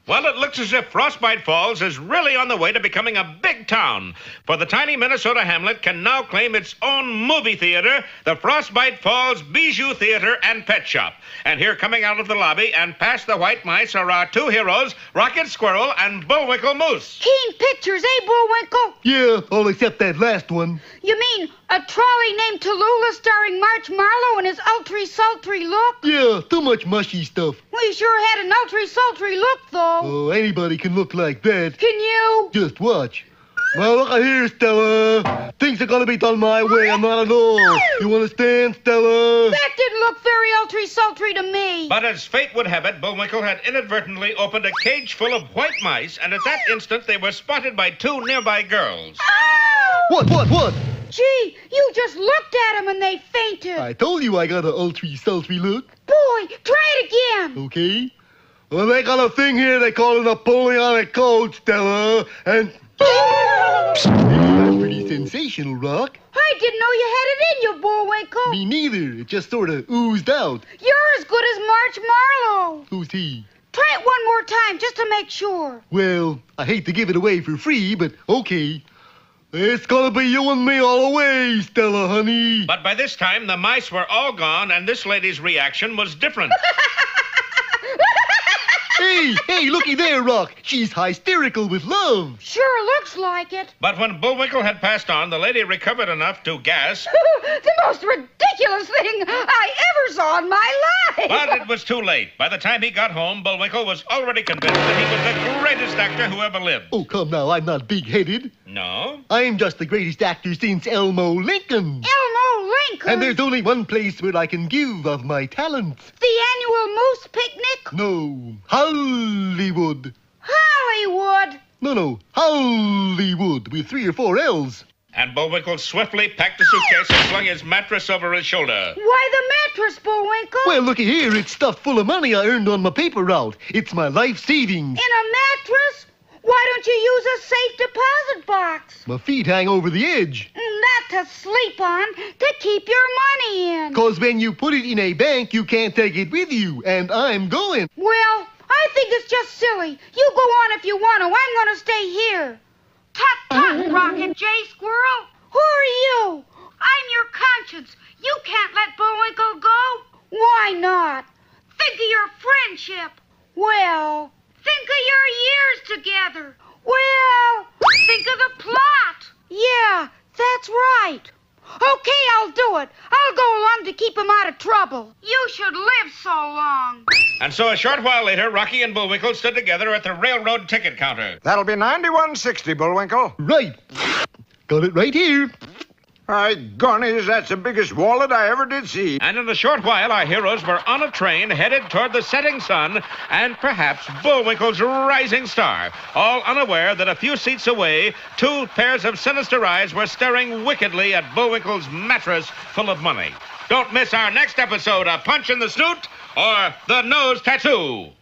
Well, it looks as if Frostbite Falls is really on the way to becoming a big town, for the tiny Minnesota hamlet can now claim its own movie theater, the Frostbite Falls Bijou Theater and Pet Shop. And here, coming out of the lobby and past the white mice, are our two heroes, Rocket Squirrel and Bullwinkle Moose. Keen pictures, eh, Bullwinkle? Yeah, all except that last one. You mean a trolley named Tallulah starring March Marlowe and his ultry-sultry look? Yeah, too much mushy stuff. We sure had an ultry-sultry look, though. Oh, anybody can look like that. Can you? Just watch. Well, look here, Stella. Things are gonna be done my way, I'm not at all. You understand, Stella? That didn't look very ultry-sultry to me. But as fate would have it, Bullwinkle had inadvertently opened a cage full of white mice, and at that instant they were spotted by two nearby girls. Oh! What? Gee, you just looked at them and they fainted. I told you I got an ultry-sultry look. Boy, try it again. Okay. Well, they got a thing here they call a Napoleonic Code, Stella, and... That's pretty sensational, Rock. I didn't know you had it in you, Bullwinkle. Me neither. It just sort of oozed out. You're as good as March Marlowe. Who's he? Try it one more time, just to make sure. Well, I hate to give it away for free, but okay. It's gonna be you and me all the way, Stella, honey. But by this time, the mice were all gone, and this lady's reaction was different. Hey, looky there, Rock. She's hysterical with love. Sure looks like it. But when Bullwinkle had passed on, the lady recovered enough to gasp. The most ridiculous thing I ever saw in my life. But it was too late. By the time he got home, Bullwinkle was already convinced that he was the greatest actor who ever lived. Oh, come now, I'm not big-headed. No? I'm just the greatest actor since Elmo Lincoln. Elmo Lincoln? And there's only one place where I can give of my talents. The annual Moose Picnic? No, Hollywood. Hollywood? No, Hollywood with 3 or 4 L's. And Bullwinkle swiftly packed a suitcase and flung his mattress over his shoulder. Why the mattress, Bullwinkle? Well, looky here, it's stuffed full of money I earned on my paper route. It's my life savings. In a mattress? Why don't you use a safe deposit box? My feet hang over the edge. Not to sleep on, to keep your money in. 'Cause when you put it in a bank, you can't take it with you, and I'm going. Well, I think it's just silly. You go on if you want to. I'm going to stay here. Tut, Rocket J. Squirrel. Who are you? I'm your conscience. You can't let Bullwinkle go. Why not? Think of your friendship. Well, think of your years together. Well, think of the plot. Yeah, that's right. Okay, I'll do it. I'll go along to keep him out of trouble. You should live so long. And so a short while later, Rocky and Bullwinkle stood together at the railroad ticket counter. That'll be $91.60, Bullwinkle. Right. Got it right here. My gonnies, that's the biggest wallet I ever did see. And in a short while, our heroes were on a train headed toward the setting sun and perhaps Bullwinkle's rising star, all unaware that a few seats away, 2 pairs of sinister eyes were staring wickedly at Bullwinkle's mattress full of money. Don't miss our next episode of Punch in the Snoot or The Nose Tattoo.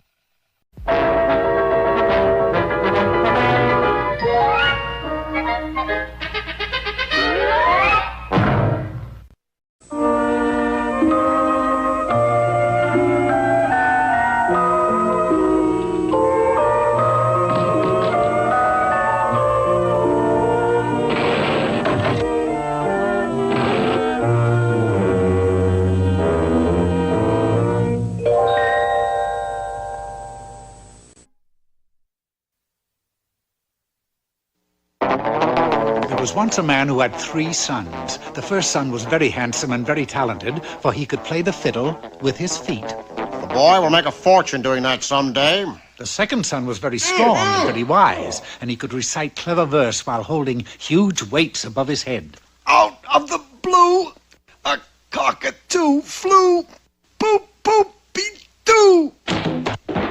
There was once a man who had 3 sons. The first son was very handsome and very talented, for he could play the fiddle with his feet. The boy will make a fortune doing that someday. The second son was very strong and very wise, and he could recite clever verse while holding huge weights above his head. Out of the blue, a cockatoo flew. Boop, boop, beep, doo.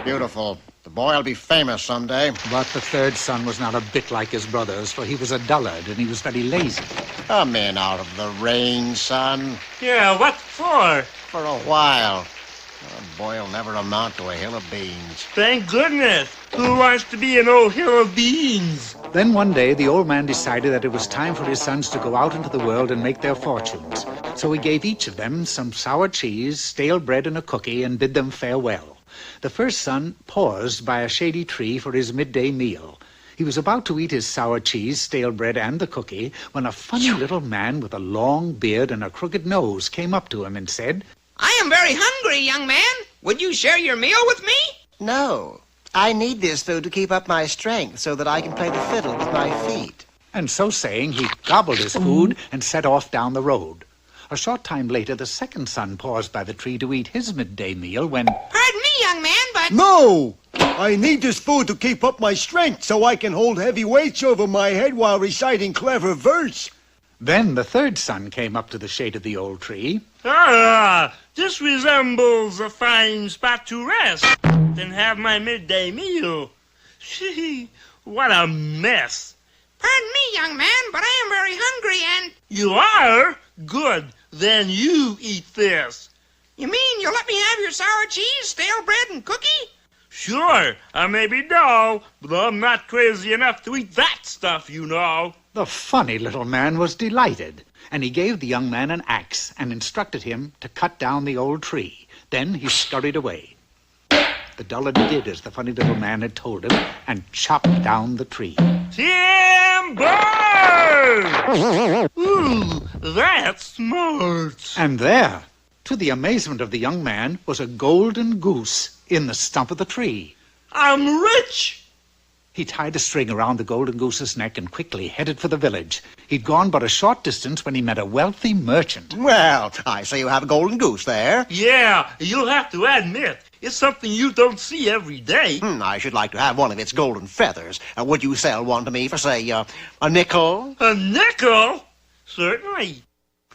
Beautiful. The boy will be famous someday. But the third son was not a bit like his brothers, for he was a dullard and he was very lazy. Come in out of the rain, son. Yeah, what for? For a while. A boy'll never amount to a hill of beans. Thank goodness. Who wants to be an old hill of beans? Then one day, the old man decided that it was time for his sons to go out into the world and make their fortunes. So he gave each of them some sour cheese, stale bread, and a cookie, and bid them farewell. The first son paused by a shady tree for his midday meal. He was about to eat his sour cheese, stale bread, and the cookie when a funny little man with a long beard and a crooked nose came up to him and said, I am very hungry, young man. Would you share your meal with me? No. I need this food to keep up my strength so that I can play the fiddle with my feet. And so saying, he gobbled his food and set off down the road. A short time later, the second son paused by the tree to eat his midday meal when... Pardon me, young man, but... No! I need this food to keep up my strength so I can hold heavy weights over my head while reciting clever verse. Then the third son came up to the shade of the old tree. Ah, this resembles a fine spot to rest and have my midday meal. Gee, what a mess. Pardon me, young man, but I am very hungry and... You are? Good. Then you eat this. You mean you'll let me have your sour cheese, stale bread, and cookie? Sure, I may be dull, but I'm not crazy enough to eat that stuff, you know. The funny little man was delighted, and he gave the young man an axe and instructed him to cut down the old tree. Then he scurried away. The dullard did as the funny little man had told him and chopped down the tree. Timber! Ooh, that's smart. And there, to the amazement of the young man, was a golden goose in the stump of the tree. I'm rich! He tied a string around the golden goose's neck and quickly headed for the village. He'd gone but a short distance when he met a wealthy merchant. Well, I see you have a golden goose there. Yeah, you'll have to admit, it's something you don't see every day. I should like to have one of its golden feathers. Would you sell one to me for, say, a nickel? A nickel? Certainly.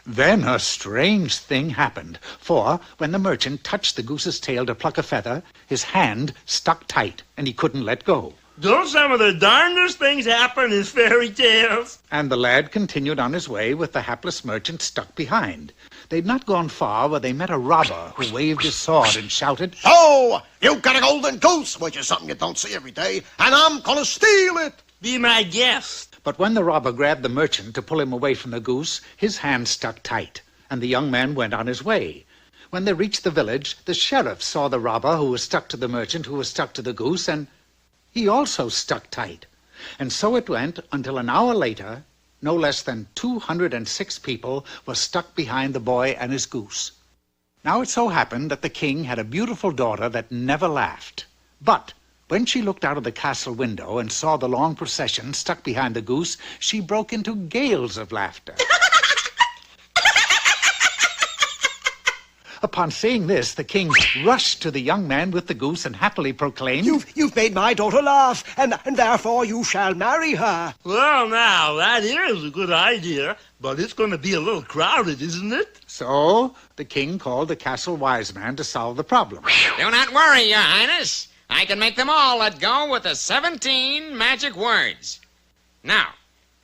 Then a strange thing happened, for when the merchant touched the goose's tail to pluck a feather, his hand stuck tight and he couldn't let go. Don't some of the darndest things happen in fairy tales? And the lad continued on his way with the hapless merchant stuck behind. They'd not gone far where they met a robber who waved his sword and shouted, Oh, you've got a golden goose, which is something you don't see every day, and I'm gonna steal it. Be my guest. But when the robber grabbed the merchant to pull him away from the goose, his hand stuck tight, and the young man went on his way. When they reached the village, the sheriff saw the robber who was stuck to the merchant who was stuck to the goose, and he also stuck tight. And so it went until an hour later, no less than 206 people were stuck behind the boy and his goose. Now it so happened that the king had a beautiful daughter that never laughed. But when she looked out of the castle window and saw the long procession stuck behind the goose, she broke into gales of laughter. Upon seeing this, the king rushed to the young man with the goose and happily proclaimed, You've made my daughter laugh, and therefore you shall marry her. Well, now, that is a good idea, but it's going to be a little crowded, isn't it? So the king called the castle wise man to solve the problem. Do not worry, Your Highness. I can make them all let go with the 17 magic words. Now,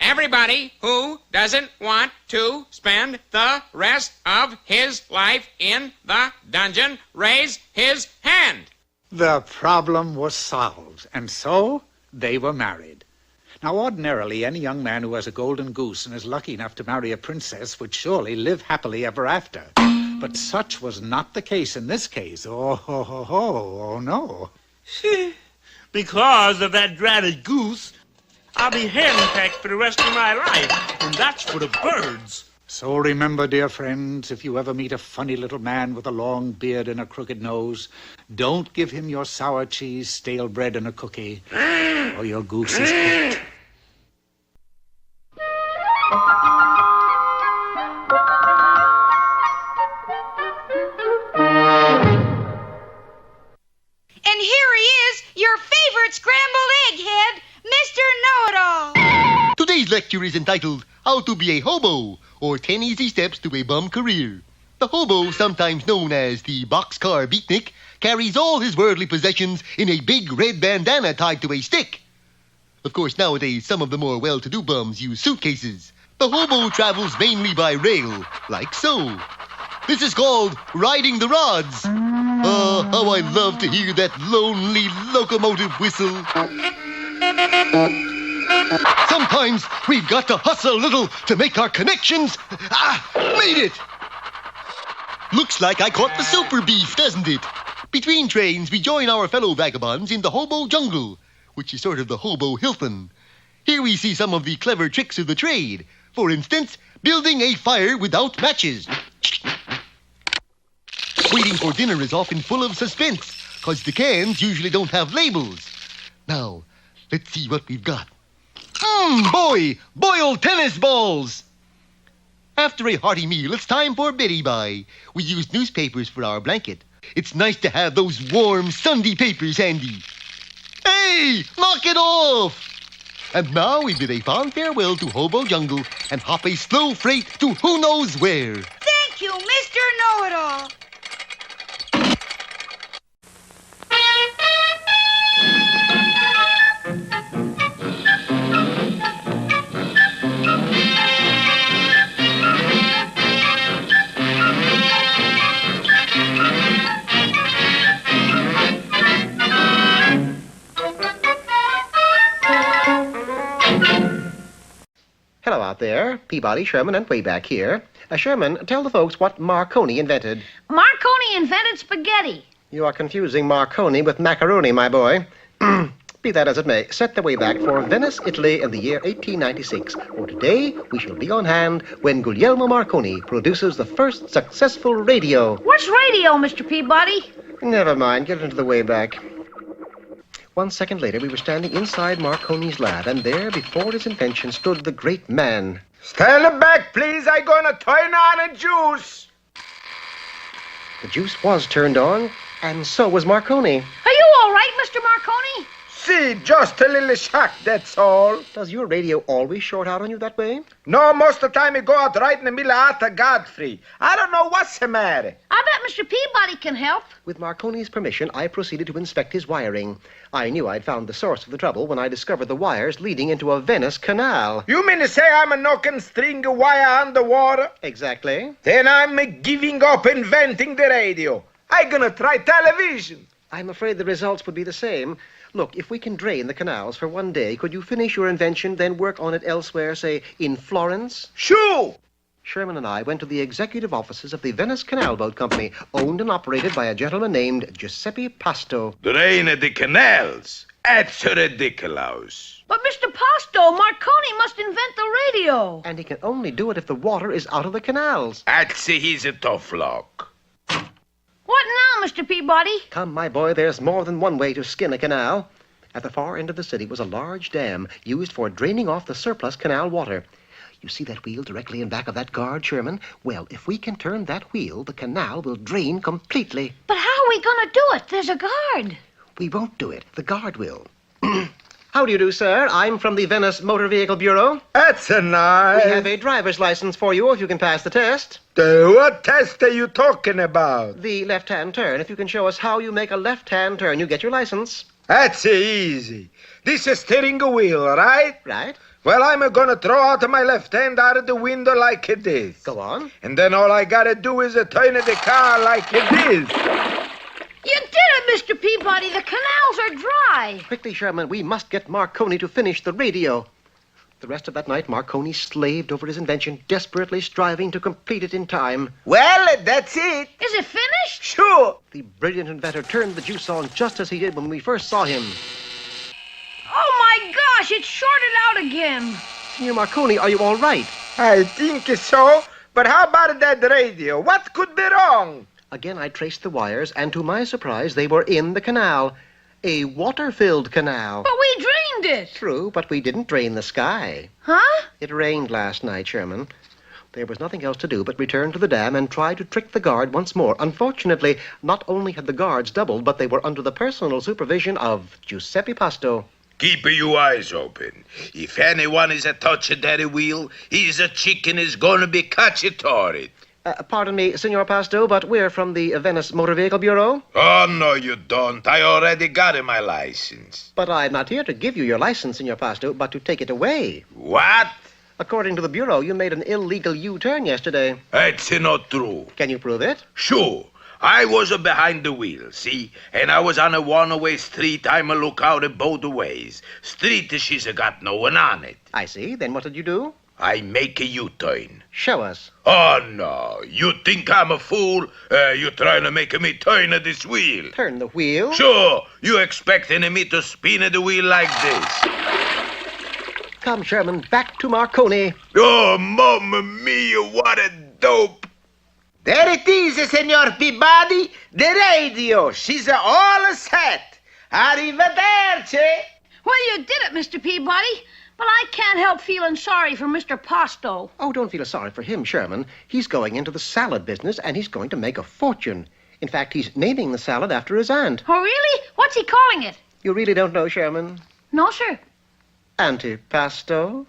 everybody who doesn't want to spend the rest of his life in the dungeon, raise his hand. The problem was solved, and so they were married. Now, ordinarily, any young man who has a golden goose and is lucky enough to marry a princess would surely live happily ever after. But such was not the case in this case. Oh, no. Because of that dratted goose, I'll be henpecked for the rest of my life, and that's for the birds. So remember, dear friends, if you ever meet a funny little man with a long beard and a crooked nose, don't give him your sour cheese, stale bread, and a cookie, or your goose is cooked. And here he is, your favorite scrambled egghead, Mr. Know-It-All. Today's lecture is entitled How to Be a Hobo, or 10 Easy Steps to a Bum Career. The hobo, sometimes known as the boxcar beatnik, carries all his worldly possessions in a big red bandana tied to a stick. Of course, nowadays, some of the more well-to-do bums use suitcases. The hobo travels mainly by rail, like so. This is called riding the rods. Oh, how I love to hear that lonely locomotive whistle. Sometimes we've got to hustle a little to make our connections. Made it! Looks like I caught the super beef, doesn't it? Between trains, we join our fellow vagabonds in the hobo jungle, which is sort of the hobo Hilton. Here we see some of the clever tricks of the trade. For instance, building a fire without matches. Waiting for dinner is often full of suspense, because the cans usually don't have labels. Now, let's see what we've got. Boy! Boiled tennis balls! After a hearty meal, it's time for Betty Bye. We use newspapers for our blanket. It's nice to have those warm Sunday papers handy. Hey! Knock it off! And now we bid a fond farewell to Hobo Jungle and hop a slow freight to who knows where. Thank you, Mr. Know-It-All. Hello out there. Peabody, Sherman, and way back here. Sherman, tell the folks what Marconi invented. Marconi invented spaghetti. You are confusing Marconi with macaroni, my boy. Be that as it may, set the way back for Venice, Italy in the year 1896. For today, we shall be on hand when Guglielmo Marconi produces the first successful radio. What's radio, Mr. Peabody? Never mind, get into the way back. 1 second later, we were standing inside Marconi's lab, and there, before his invention, stood the great man. Stand back, please. I'm gonna turn on a juice. The juice was turned on, and so was Marconi. Are you all right, Mr. Marconi? See, just a little shock, that's all. Does your radio always short out on you that way? No, most of the time it go out right in the middle of Arthur Godfrey. I don't know what's the matter. I bet Mr. Peabody can help. With Marconi's permission, I proceeded to inspect his wiring. I knew I'd found the source of the trouble when I discovered the wires leading into a Venice canal. You mean to say I'm a knocking string of wire underwater? Exactly. Then I'm giving up inventing the radio. I'm gonna try television. I'm afraid the results would be the same. Look, if we can drain the canals for 1 day, could you finish your invention, then work on it elsewhere, say, in Florence? Sure. Sherman and I went to the executive offices of the Venice Canal Boat Company, owned and operated by a gentleman named Giuseppe Pasto. Drain the canals? That's ridiculous. But Mr. Pasto, Marconi must invent the radio. And he can only do it if the water is out of the canals. That's he's a tough luck. What now, Mr. Peabody? Come, my boy, there's more than one way to skin a canal. At the far end of the city was a large dam used for draining off the surplus canal water. You see that wheel directly in back of that guard, Sherman? Well, if we can turn that wheel, the canal will drain completely. But how are we going to do it? There's a guard. We won't do it. The guard will. How do you do, sir? I'm from the Venice Motor Vehicle Bureau. That's a nice. We have a driver's license for you if you can pass the test. What test are you talking about? The left-hand turn. If you can show us how you make a left-hand turn, you get your license. That's easy. This is steering wheel, right? Right. Well, I'm gonna throw out my left hand out of the window like this. Go on. And then all I gotta do is turn the car like this. You did it, Mr. Peabody. The canals are dry. Quickly, Sherman, we must get Marconi to finish the radio. The rest of that night, Marconi slaved over his invention, desperately striving to complete it in time. Well, that's it. Is it finished? Sure. The brilliant inventor turned the juice on just as he did when we first saw him. Oh, my gosh, it's shorted out again. Senor Marconi, are you all right? I think so. But how about that radio? What could be wrong? Again, I traced the wires, and to my surprise, they were in the canal. A water-filled canal. But we drained it. True, but we didn't drain the sky. Huh? It rained last night, Sherman. There was nothing else to do but return to the dam and try to trick the guard once more. Unfortunately, not only had the guards doubled, but they were under the personal supervision of Giuseppe Pasto. Keep your eyes open. If anyone is a touching that wheel, he's a chicken is gonna be cacciatored. Pardon me, Senor Pasto, but we're from the Venice Motor Vehicle Bureau. Oh, no, you don't. I already got my license. But I'm not here to give you your license, Senor Pasto, but to take it away. What? According to the Bureau, you made an illegal U-turn yesterday. That's not true. Can you prove it? Sure. I was behind the wheel, see? And I was on a one-way street. I'm a lookout both ways. Street, she's got no one on it. I see. Then what did you do? I make a U-turn. Show us. Oh, no. You think I'm a fool? You trying to make me turn this wheel? Turn the wheel? Sure. You expecting me to spin the wheel like this? Come, Sherman, back to Marconi. Oh, mamma mia, what a dope. There it is, Senor Peabody. The radio. She's all set. Arrivederci. Well, you did it, Mr. Peabody. But I can't help feeling sorry for Mr. Posto. Oh, don't feel sorry for him, Sherman. He's going into the salad business, and he's going to make a fortune. In fact, he's naming the salad after his aunt. Oh, really? What's he calling it? You really don't know, Sherman? No, sir. Antipasto?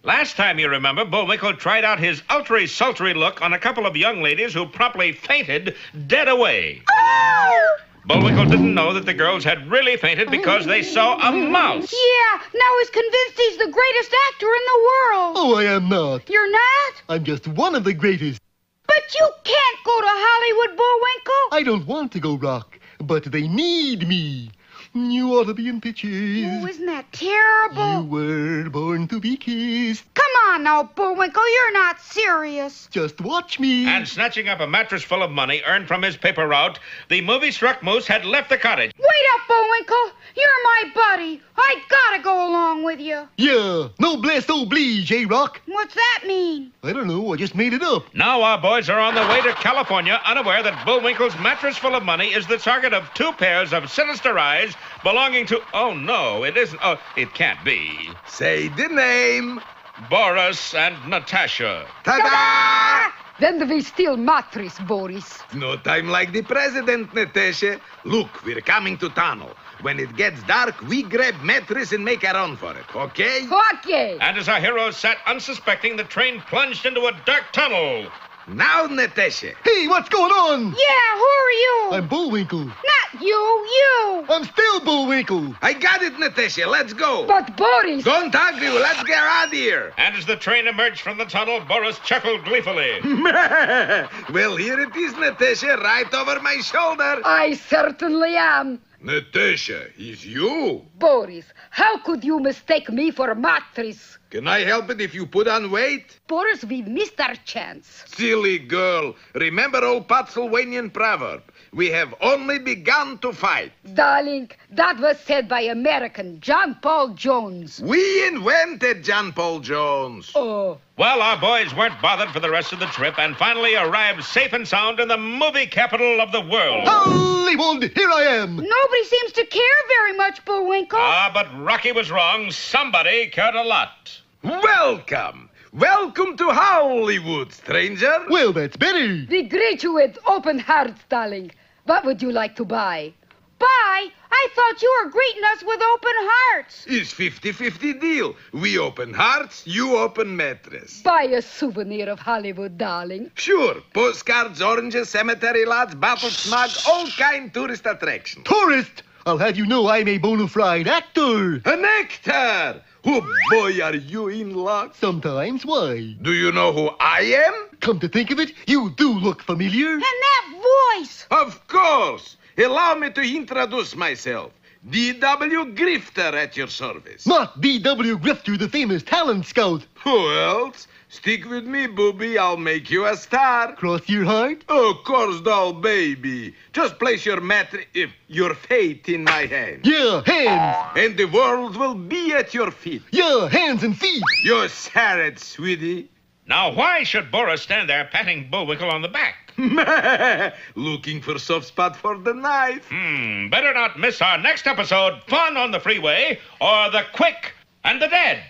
Last time, you remember, Bullwinkle tried out his ultra-sultry look on a couple of young ladies who promptly fainted dead away. Oh! Bullwinkle didn't know that the girls had really fainted because they saw a mouse. Yeah, now he's convinced he's the greatest actor in the world. Oh, I am not. You're not? I'm just one of the greatest. But you can't go to Hollywood, Bullwinkle. I don't want to go, Rock, but they need me. You ought to be in pictures. Oh, isn't that terrible? You were born to be kissed. Come on now, Bullwinkle, you're not serious. Just watch me. And snatching up a mattress full of money earned from his paper route, the movie-struck moose had left the cottage. Wait up, Bullwinkle. You're my buddy. I gotta go along with you. Yeah, noblesse oblige, eh, Rock? What's that mean? I don't know, I just made it up. Now our boys are on the way to California, unaware that Bullwinkle's mattress full of money is the target of two pairs of sinister eyes belonging to... Oh, no, it isn't. Oh, it can't be. Say the name. Boris and Natasha. Ta-da! When we steal mattress, Boris? No time like the president, Natasha. Look, we're coming to tunnel. When it gets dark, we grab mattress and make a run for it, okay? Okay. And as our heroes sat unsuspecting, the train plunged into a dark tunnel. Now, Natasha. Hey, what's going on? Yeah, who are you? I'm Bullwinkle. Not you. I'm still Bullwinkle. I got it, Natasha. Let's go. But Boris... Don't argue. Let's get out of here. And as the train emerged from the tunnel, Boris chuckled gleefully. Well, here it is, Natasha, right over my shoulder. I certainly am. Natasha, it's you. Boris, how could you mistake me for a mattress? Can I help it if you put on weight? Boris, we missed our chance. Silly girl. Remember old Pennsylvanian proverb. We have only begun to fight. Darling, that was said by American John Paul Jones. We invented John Paul Jones. Oh. Well, our boys weren't bothered for the rest of the trip and finally arrived safe and sound in the movie capital of the world. Hollywood, here I am. Nobody seems to care very much, Bullwinkle. Ah, but Rocky was wrong. Somebody cared a lot. Welcome. Welcome to Hollywood, stranger. Well, that's better. We greet you with open hearts, darling. What would you like to buy? Buy? I thought you were greeting us with open hearts. It's 50-50 deal. We open hearts, you open mattress. Buy a souvenir of Hollywood, darling. Sure. Postcards, oranges, cemetery lots, bottle smog, all kind tourist attraction. Tourist! I'll have you know I'm a bona fide actor. An actor! Oh, boy, are you in luck? Sometimes, why? Do you know who I am? Come to think of it, you do look familiar. And that voice! Of course. Allow me to introduce myself. D.W. Grifter at your service. Not D.W. Grifter, the famous talent scout. Who else? Stick with me, booby. I'll make you a star. Cross your heart? Of course, doll baby. Just place your your fate in my hand. Yeah, hands. And the world will be at your feet. Yeah, hands and feet. You said it, sweetie. Now, why should Boris stand there patting Bullwinkle on the back? Looking for soft spot for the knife. Better not miss our next episode, Fun on the Freeway, or The Quick and the Dead.